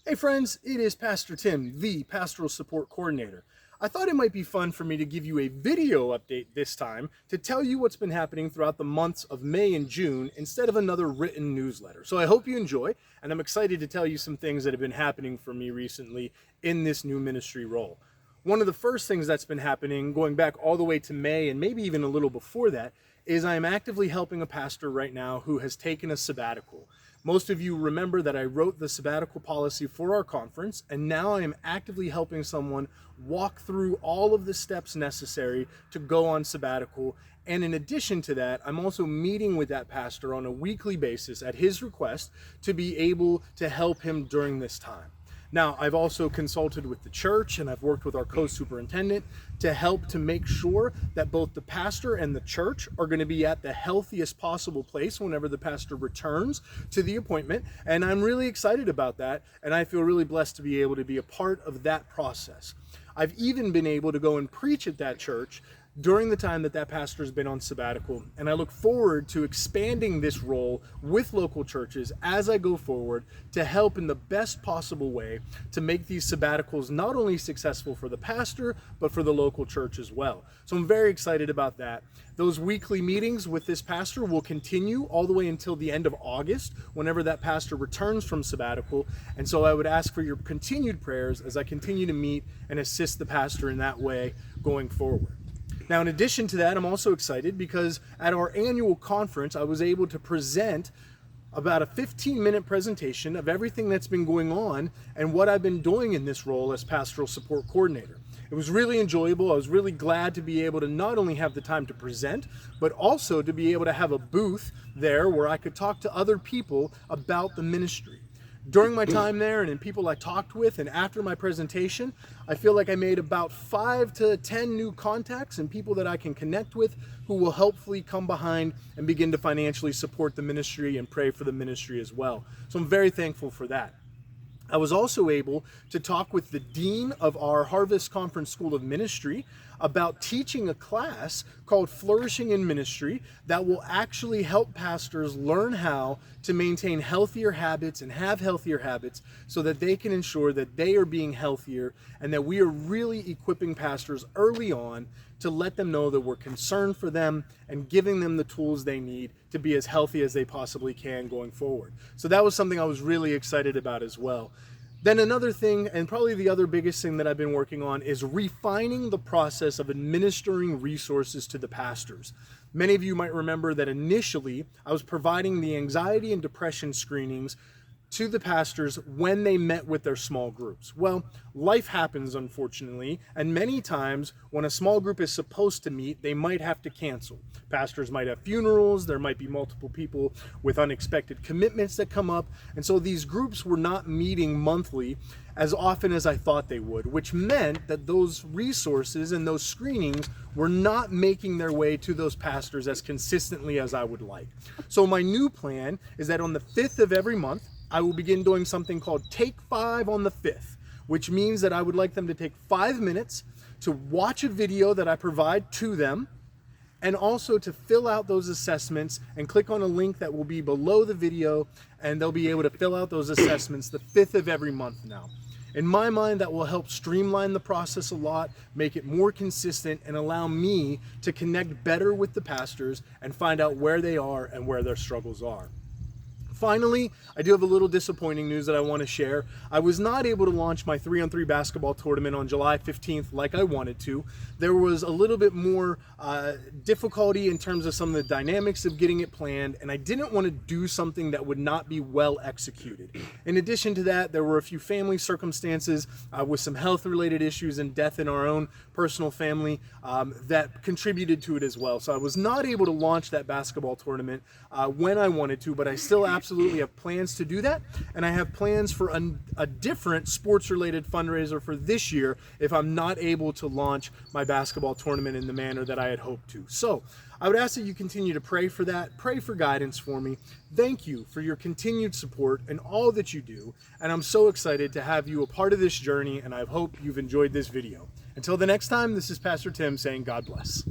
Hey friends, it is Pastor Tim, the Pastoral Support Coordinator. I thought it might be fun for me to give you a video update this time to tell you what's been happening throughout the months of May and June instead of another written newsletter. So I hope you enjoy, and I'm excited to tell you some things that have been happening for me recently in this new ministry role. One of the first things that's been happening, going back all the way to May and maybe even a little before that, is I am actively helping a pastor right now who has taken a sabbatical. Most of you remember that I wrote the sabbatical policy for our conference, and now I am actively helping someone walk through all of the steps necessary to go on sabbatical. And in addition to that, I'm also meeting with that pastor on a weekly basis at his request to be able to help him during this time. Now, I've also consulted with the church and I've worked with our co-superintendent to help to make sure that both the pastor and the church are going to be at the healthiest possible place whenever the pastor returns to the appointment. And I'm really excited about that. And I feel really blessed to be able to be a part of that process. I've even been able to go and preach at that church during the time that pastor's been on sabbatical, and I look forward to expanding this role with local churches as I go forward to help in the best possible way to make these sabbaticals not only successful for the pastor, but for the local church as well. So I'm very excited about that. Those weekly meetings with this pastor will continue all the way until the end of August, whenever that pastor returns from sabbatical. And so I would ask for your continued prayers as I continue to meet and assist the pastor in that way going forward. Now, in addition to that, I'm also excited because at our annual conference, I was able to present about a 15-minute presentation of everything that's been going on and what I've been doing in this role as Pastoral Support Coordinator. It was really enjoyable. I was really glad to be able to not only have the time to present, but also to be able to have a booth there where I could talk to other people about the ministry. During my time there and in people I talked with and after my presentation, I feel like I made about 5 to 10 new contacts and people that I can connect with who will hopefully come behind and begin to financially support the ministry and pray for the ministry as well. So I'm very thankful for that. I was also able to talk with the dean of our Harvest Conference School of Ministry about teaching a class called Flourishing in Ministry that will actually help pastors learn how to maintain healthier habits and have healthier habits so that they can ensure that they are being healthier and that we are really equipping pastors early on to let them know that we're concerned for them and giving them the tools they need to be as healthy as they possibly can going forward. So that was something I was really excited about as well. Then another thing, and probably the other biggest thing that I've been working on, is refining the process of administering resources to the pastors. Many of you might remember that initially I was providing the anxiety and depression screenings to the pastors when they met with their small groups. Well, life happens, unfortunately, and many times when a small group is supposed to meet, they might have to cancel. Pastors might have funerals, there might be multiple people with unexpected commitments that come up, and so these groups were not meeting monthly as often as I thought they would, which meant that those resources and those screenings were not making their way to those pastors as consistently as I would like. So my new plan is that on the 5th of every month, I will begin doing something called Take 5 on the 5th, which means that I would like them to take 5 minutes to watch a video that I provide to them, and also to fill out those assessments and click on a link that will be below the video, and they'll be able to fill out those assessments the 5th of every month now. In my mind, that will help streamline the process a lot, make it more consistent, and allow me to connect better with the pastors and find out where they are and where their struggles are. Finally, I do have a little disappointing news that I want to share. I was not able to launch my 3-on-3 basketball tournament on July 15th like I wanted to. There was a little bit more difficulty in terms of some of the dynamics of getting it planned, and I didn't want to do something that would not be well executed. In addition to that, there were a few family circumstances with some health-related issues and death in our own personal family that contributed to it as well. So I was not able to launch that basketball tournament when I wanted to, but I still absolutely have plans to do that, and I have plans for a different sports-related fundraiser for this year if I'm not able to launch my basketball tournament in the manner that I had hoped to. So I would ask that you continue to pray for that, pray for guidance for me. Thank you for your continued support and all that you do, and I'm so excited to have you a part of this journey, and I hope you've enjoyed this video. Until the next time, this is Pastor Tim saying God bless.